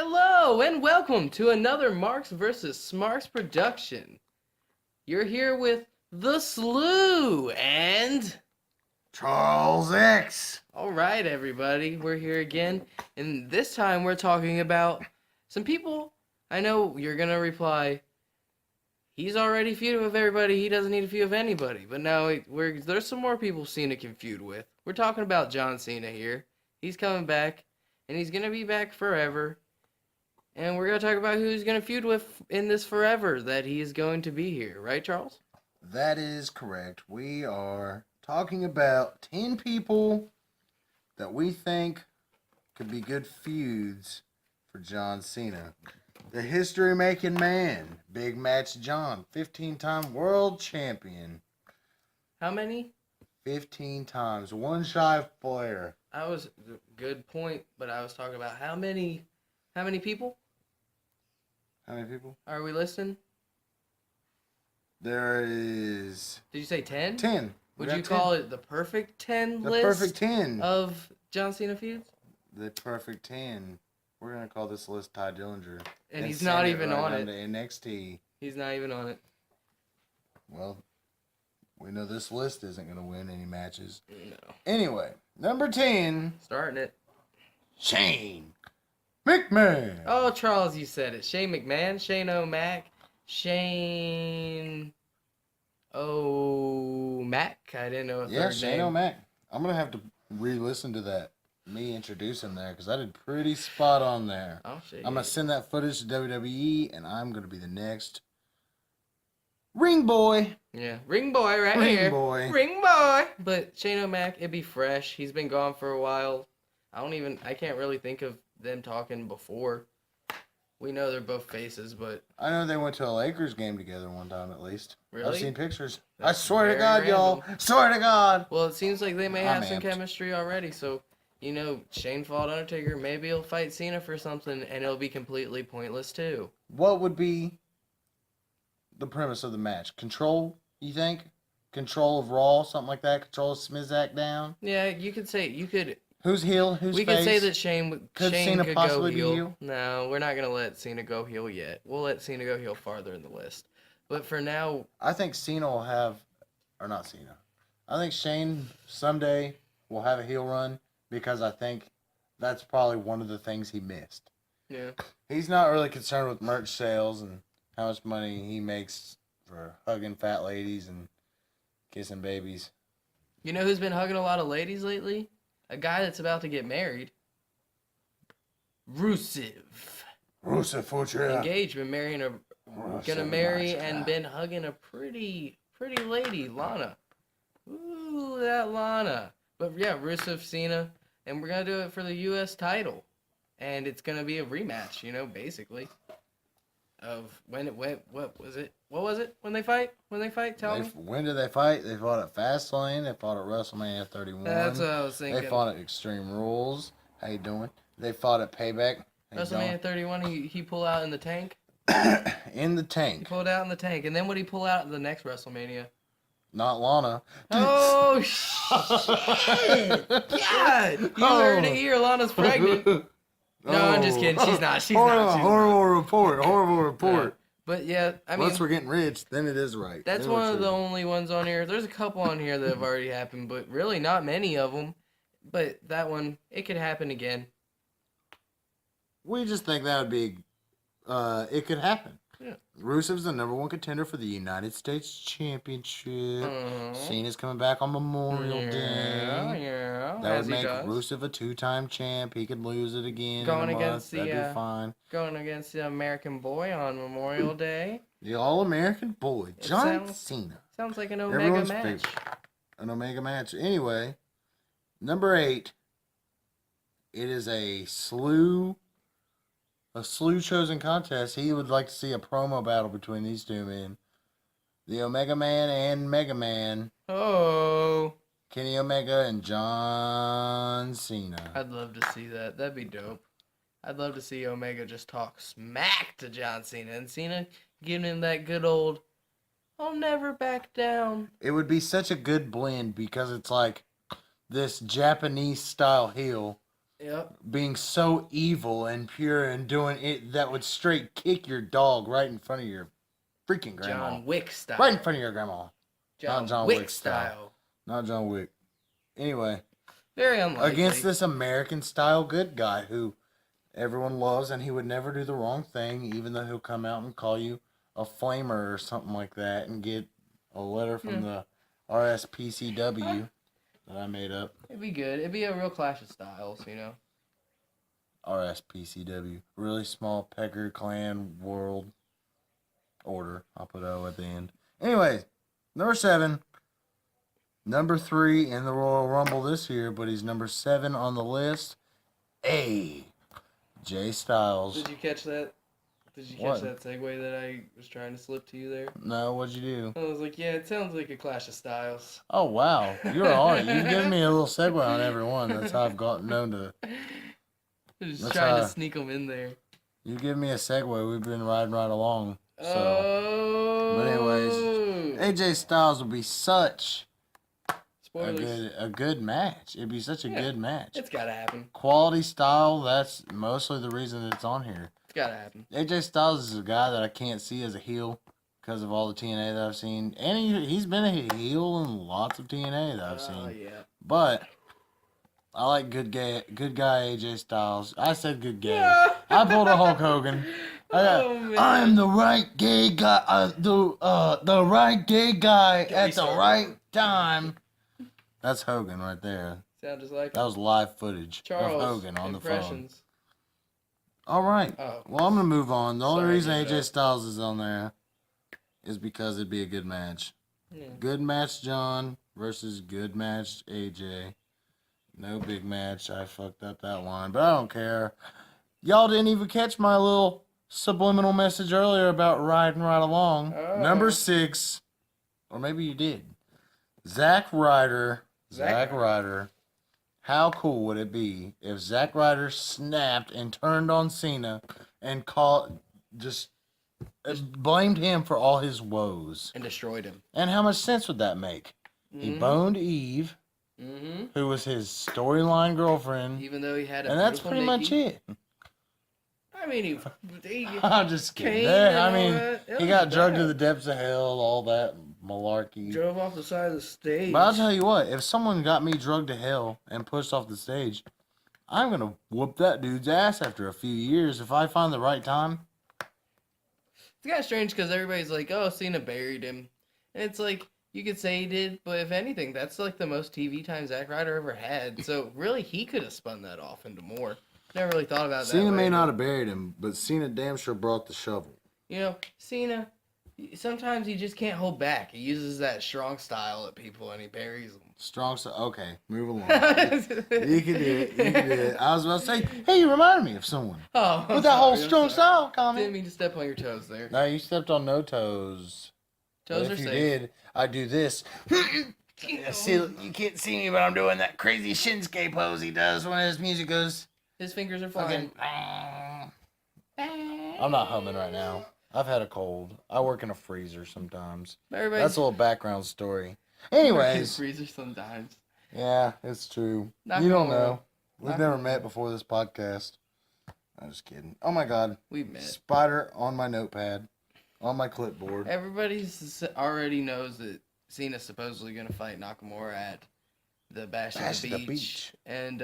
Hello and welcome to another Marksvssmarks production. You're here with the Slew and Charles X. all right, everybody, we're here again, and this time we're talking about some people. I know you're gonna reply, he's already feuded with everybody. He doesn't need to feud with anybody. But now there's some more people Cena can feud with. We're talking about John Cena here. He's coming back, and he's gonna be back forever. And we're going to talk about who he's going to feud with in this forever that he is going to be here. Right, Charles? That is correct. We are talking about 10 people that we think could be good feuds for John Cena. The history-making man, Big Match John, 15-time world champion. How many? 15 times. One shy of Flair. I was, good point, but I was talking about how many people? How many people? Are we listing? There is... Did you say 10? 10. Would you call it the perfect 10 list? The perfect 10. Of John Cena feuds? The perfect 10. We're going to call this list Ty Dillinger. And he's not even on it. To NXT. He's not even on it. Well, we know this list isn't going to win any matches. No. Anyway, number 10. Starting it. Shane McMahon. Oh, Charles, you said it. Shane McMahon, Shane O'Mac, Shane O'Mac. I didn't know a third name. Shane O'Mac. I'm going to have to re-listen to that. Me introducing there, because I did pretty spot on there. Oh, shit. I'm going to send that footage to WWE, and I'm going to be the next ring boy. Yeah, ring boy right Ring here. boy. Ring boy. But Shane O'Mac, it'd be fresh. He's been gone for a while. I can't really think of them talking before. We know they're both faces, but... I know they went to a Lakers game together one time at least. Really? I've seen pictures. That's I swear to very God, y'all. Swear to God. Well, it seems like they may have some amped. chemistry already, so... Shane fought Undertaker. Maybe he'll fight Cena for something, and it'll be completely pointless, too. What would be the premise of the match? Control, you think? Control of Raw, something like that? Control of Smizak down? Yeah, you could... Who's heel? Who's we face? could say that Shane Cena could possibly go be heel. heel? No, we're not going to let Cena go heel yet. We'll let Cena go heel farther in the list. But for now... I think Cena will have... Or not Cena. I think Shane someday will have a heel run because I think that's probably one of the things he missed. Yeah. He's not really concerned with merch sales and how much money he makes for hugging fat ladies and kissing babies. You know who's been hugging a lot of ladies lately? A guy that's about to get married. Rusev. Rusev Future. Engaged, been marrying a... Gonna marry and been hugging a pretty lady, Lana. Ooh, that Lana. But yeah, Rusev, Cena, and we're gonna do it for the U.S. title. And it's gonna be a rematch, basically. Of when it went, what was it when they fight? Tell me. When did they fight? They fought at Fastlane. They fought at WrestleMania 31. That's what I was thinking. They fought at Extreme Rules. How you doing? They fought at Payback. WrestleMania 31, he pulled out in the tank. In the tank. He pulled out in the tank. And then what did he pull out in the next WrestleMania? Not Lana. Oh, shit! God! You heard it here. Lana's pregnant. No, I'm just kidding. She's not. She's not. Horrible report. Horrible report. No. But yeah, I mean... Once we're getting rich, then it is right. That's one of the only ones on here. There's a couple on here that have already happened, but really not many of them. But that one, it could happen again. We just think that would be... it could happen. Yeah. Rusev's the number one contender for the United States Championship. Cena's coming back on Memorial Day. Yeah. That would make Rusev a two-time champ. He could lose it again Going in a against month. That'd be fine. Going against the American Boy on Memorial Day. The All-American Boy, John Cena. Sounds like an Omega Everyone's match. favorite. An Omega match. Anyway, number 8. It is a slew chosen contest. He would like to see a promo battle between these two men. The Omega Man and Mega Man. Oh. Kenny Omega and John Cena. I'd love to see that. That'd be dope. I'd love to see Omega just talk smack to John Cena. And Cena giving him that good old, I'll never back down. It would be such a good blend because it's like this Japanese style heel Yep. being so evil and pure and doing it that would straight kick your dog right in front of your freaking grandma. John Wick style. Right in front of your grandma. John, Not John Wick Wick style. Not John Wick. Anyway. Very unlikely. Against this American style good guy who everyone loves, and he would never do the wrong thing, even though he'll come out and call you a flamer or something like that and get a letter from the RSPCW that I made up. It'd be good. It'd be a real clash of styles, you know. RSPCW. Really small pecker clan world order. I'll put O at the end. Anyways, number 7. Number 3 in the Royal Rumble this year, but he's number 7 on the list. AJ Styles. Did you catch that? Did you catch that segue that I was trying to slip to you there? No, what'd you do? I was like, yeah, it sounds like a clash of styles. Oh, wow. You're on it. You've given me a little segue on every one. That's how I've gotten known to. Just trying to sneak them in there. You give me a segue. We've been riding right along. So. Oh. But anyways, AJ Styles will be such Spoilers. a good match. It'd be such a good match. It's gotta happen. Quality style, that's mostly the reason it's on here. It's gotta happen. AJ Styles is a guy that I can't see as a heel because of all the TNA that I've seen. And he's been a heel in lots of TNA that I've seen. Yeah. But I like good guy AJ Styles. I said good gay. Yeah. I pulled a Hulk Hogan. I'm the right gay guy. The right gay guy at the right time. That's Hogan right there. Sound just like that was live footage Charles, of Hogan on the phone. All right. Oh. Well, I'm gonna move on. The only reason AJ Styles is on there is because it'd be a good match. Yeah. Good match, John versus good match, AJ. No big match. I fucked up that line, but I don't care. Y'all didn't even catch my little subliminal message earlier about riding right along. Oh. Number 6, or maybe you did. Zack Ryder. Zack Ryder. How cool would it be if Zack Ryder snapped and turned on Cena and blamed him for all his woes and destroyed him? And how much sense would that make? Mm-hmm. He boned Eve, who was his storyline girlfriend, even though he had and that's pretty much it. I mean, he I'm just kidding. He got drugged to the depths of hell, all that malarkey. Drove off the side of the stage. But I'll tell you what, if someone got me drugged to hell and pushed off the stage, I'm going to whoop that dude's ass after a few years if I find the right time. It's kind of strange because everybody's like, oh, Cena buried him. And it's like, you could say he did, but if anything, that's like the most TV time Zack Ryder ever had. So really, he could have spun that off into more. Never really thought about that. Cena may not have buried him, but Cena damn sure brought the shovel. You know, Cena, sometimes he just can't hold back. He uses that strong style at people and he buries them. Strong style? Okay, move along. You can do it. I was about to say, hey, you reminded me of someone. Oh, with that whole strong style comment. Didn't mean to step on your toes there. No, you stepped on no toes. Toes but are if you safe. did, I'd do this. See, you can't see me, but I'm doing that crazy Shinsuke pose he does when his music goes. His fingers are flying. I'm not humming right now. I've had a cold. I work in a freezer sometimes. That's a little background story. Anyways. Freezer sometimes. Yeah, it's true. You don't know. We've never met before this podcast. I'm just kidding. Oh my God. We've met. Spider on my notepad. On my clipboard. Everybody's already knows that Cena's supposedly going to fight Nakamura at the Bash at the Beach. And,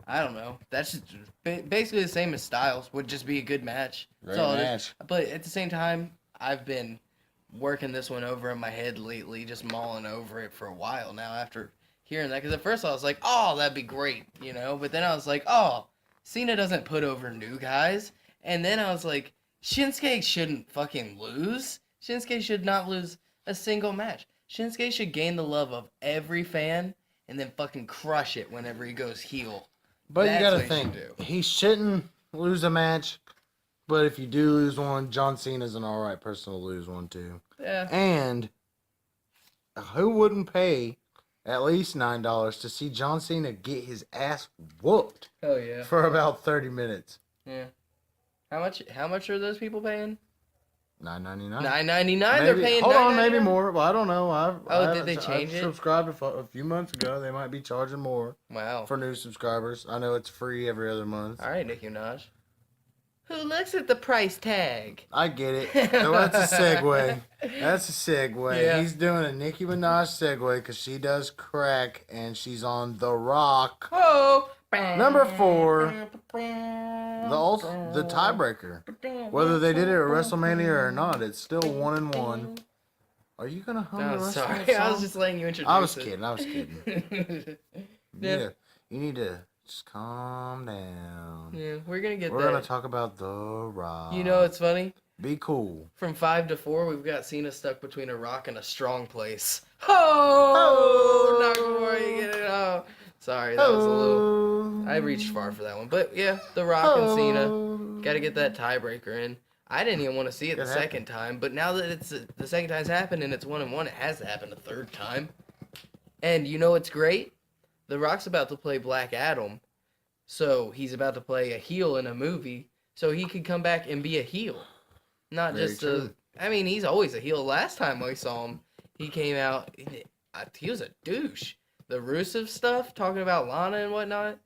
I don't know. That's just basically the same as Styles. Would just be a good match. Great match. But at the same time, I've been working this one over in my head lately, just mulling over it for a while now after hearing that. Because at first I was like, oh, that'd be great, you know? But then I was like, oh, Cena doesn't put over new guys. And then I was like, Shinsuke shouldn't fucking lose. Shinsuke should not lose a single match. Shinsuke should gain the love of every fan and then fucking crush it whenever he goes heel. But you gotta think, he shouldn't lose a match, but if you do lose one, John Cena's an alright person to lose one too. Yeah. And who wouldn't pay at least $9 to see John Cena get his ass whooped? Hell yeah. For about 30 minutes. Yeah. How much are those people paying? $9.99. $9.99. They're paying. Hold on, $9.99? maybe more. Well, I don't know. Did they change it? I subscribed a few months ago. They might be charging more. Wow. For new subscribers. I know it's free every other month. All right, Nicki Minaj. Who looks at the price tag? I get it. No, that's a segue. That's a segue. Yeah. He's doing a Nicki Minaj segue because she does crack and she's on The Rock. Oh. Number 4. The tiebreaker. Whether they did it at WrestleMania or not, it's still 1-1. Are you gonna hum the rest sorry. of the song? I was just letting you introduce I was it. kidding. Yeah. You need to just calm down. Yeah, we're gonna get We're that. gonna talk about The Rock. You know, it's funny. Be cool. From 5 to 4, we've got Cena stuck between a rock and a strong place. Oh, not before you get it. Oh, sorry, that was a little. I reached far for that one, but yeah, The Rock and Cena. Got to get that tiebreaker in. I didn't even want to see it the second time, but now that it's the second time's happened and it's 1-1, it has to happen a third time. And you know what's great? The Rock's about to play Black Adam, so he's about to play a heel in a movie, so he could come back and be a heel. Not Very just true. I mean, he's always a heel. Last time I saw him, he came out, he was a douche. The Rusev stuff, talking about Lana and whatnot,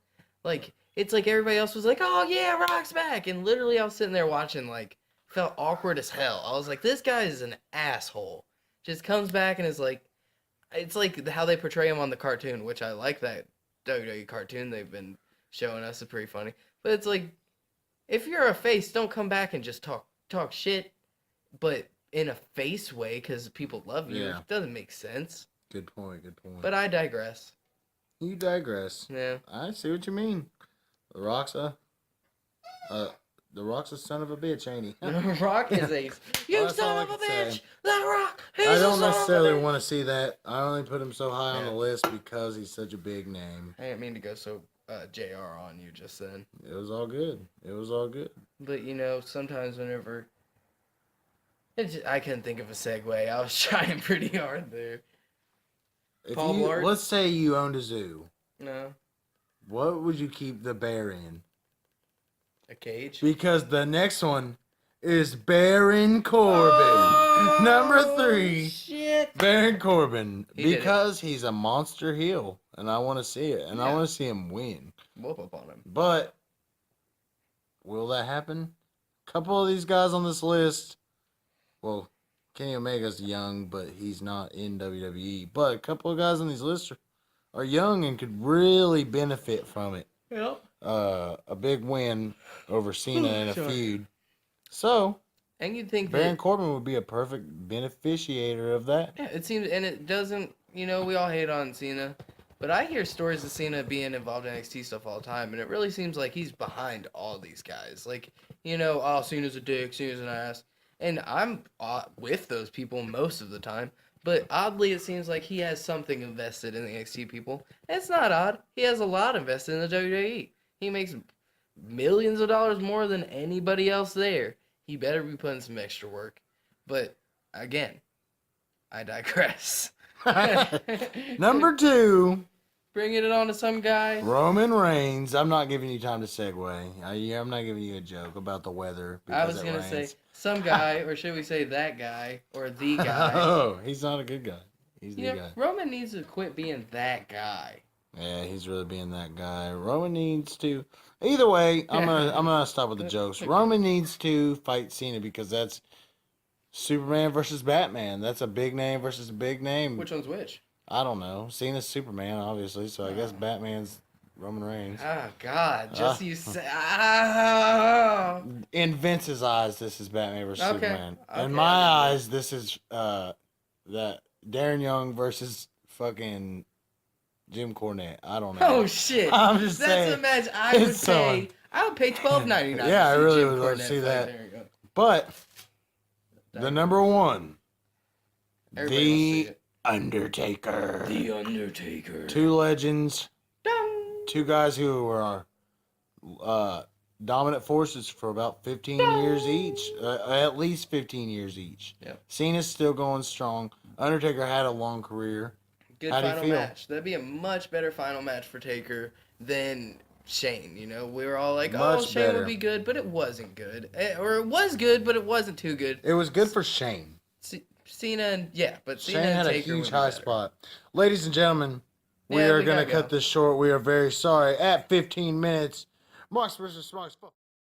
like, it's like everybody else was like, oh yeah, Rock's back, and literally I was sitting there watching, like, felt awkward as hell. I was like, this guy is an asshole. Just comes back and is like, it's like how they portray him on the cartoon, which I like that WWE cartoon they've been showing us. It's pretty funny. But it's like, if you're a face, don't come back and just talk shit, but in a face way because people love you. Yeah. It doesn't make sense. Good point. But I digress. You digress. Yeah. I see what you mean. The Rock's a son of a bitch, ain't he? The Rock is a you Well, that's all son I of a can bitch. say. The Rock. He's I a don't son of a necessarily bitch. want to see that. I only put him so high on Yeah. the list because he's such a big name. I didn't mean to go so JR on you just then. It was all good. But you know, sometimes whenever I couldn't think of a segue. I was trying pretty hard there. If Paul you, Blart? let's say you owned a zoo. No, What would you keep the bear in? a cage. Because the next one is Baron Corbin. Oh, Number 3. Shit. Baron Corbin. He did it. Because he's a monster heel. And I want to see it. And I Yeah. want to see him win. Whoop up on him. But will that happen? A couple of these guys on this list. Well, Kenny Omega's young, but he's not in WWE. But a couple of guys on these lists are young and could really benefit from it. Yep. A big win over Cena in a Sure. feud. So, And you'd think Baron that, Corbin would be a perfect beneficiator of that. yeah, it seems, and it doesn't, you know, we all hate on Cena, but I hear stories of Cena being involved in NXT stuff all the time, and it really seems like he's behind all these guys. Like, you know, oh, Cena's a dick, Cena's an ass. And I'm with those people most of the time, but oddly it seems like he has something invested in the NXT people. And it's not odd. He has a lot invested in the WWE. He makes millions of dollars more than anybody else there. He better be putting some extra work. But, again, I digress. Number 2, Bringing it on to some guy. Roman Reigns. I'm not giving you time to segue. I'm not giving you a joke about the weather. I was because going it to say rains. some guy, or should we say that guy, or the guy. Oh, he's not a good guy. He's the You know, guy. Roman needs to quit being that guy. Yeah, he's really being that guy. Roman needs to. Either way, I'm gonna stop with the jokes. Roman needs to fight Cena because that's Superman versus Batman. That's a big name versus a big name. Which one's which? I don't know. Cena's Superman, obviously, so I guess Batman's Roman Reigns. Oh, God. Just you say. Ah. In Vince's eyes, this is Batman versus Okay. Superman. Okay, In my I eyes, this is that Darren Young versus fucking Jim Cornette. I don't know. Oh, shit. I'm just That's saying. a match I would It's pay. I would pay $12.99. Yeah, I to see really Jim would love to Cornette see fight. that. There you go. But the number 1, Everybody wants to see The it. Undertaker. The Undertaker. 2 legends, Dong. 2 guys who were dominant forces for about 15 years each, at least 15 years each. Yep. Cena's still going strong. Undertaker had a long career. Good How do you final feel? match. That'd be a much better final match for Taker than Shane. You know, we were all like, "Oh, Much Shane better. would be good," but it wasn't good, or it was good, but it wasn't too good. It was good for Shane. Cena and but Cena Shane and had a Taker would huge be high better. spot. Ladies and gentlemen, we Yeah, are we going to gotta cut go. this short. We are very sorry. At 15 minutes, Marks versus Smarks.